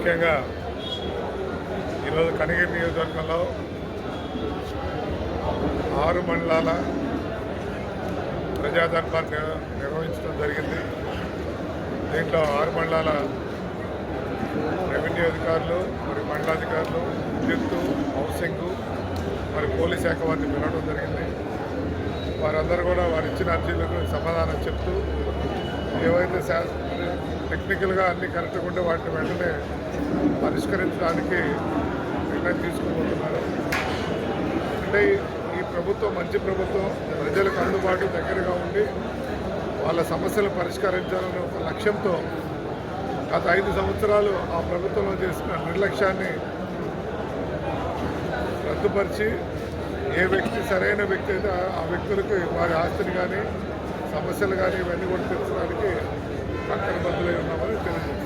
ముఖ్యంగా ఈరోజు కనిగిరి నియోజకవర్గంలో 6 మండలాల ప్రజా దర్బార్ నిర్వహించడం జరిగింది. దీంట్లో 6 మండలాల రెవెన్యూ అధికారులు, మరి మండలాధికారులు, విద్యుత్తు, హౌసింగ్, మరి పోలీస్ శాఖ వారిని పిలవడం జరిగింది. వారందరూ కూడా వారు ఇచ్చిన అర్జీలకు సమాధానం చెప్తూ ఏవైతే టెక్నికల్గా అన్నీ కరెక్ట్గా ఉంటే వాటిని వెంటనే పరిష్కరించడానికి నిర్ణయం తీసుకోబోతున్నారు. అంటే ఈ ప్రభుత్వం మంచి ప్రభుత్వం, ప్రజలకు అందుబాటు దగ్గరగా ఉండి వాళ్ళ సమస్యలు పరిష్కరించాలనే ఒక లక్ష్యంతో గత 5 సంవత్సరాలు ఆ ప్రభుత్వంలో చేసిన నిర్లక్ష్యాన్ని రద్దుపరిచి ఏ వ్యక్తి సరైన వ్యక్తి అయితే ఆ వ్యక్తులకు వారి ఆస్తిని కానీ సమస్యలు కానీ ఇవన్నీ కూడా తీర్చడానికి కంకణబద్ధులై ఉన్నామని తెలియజేస్తారు.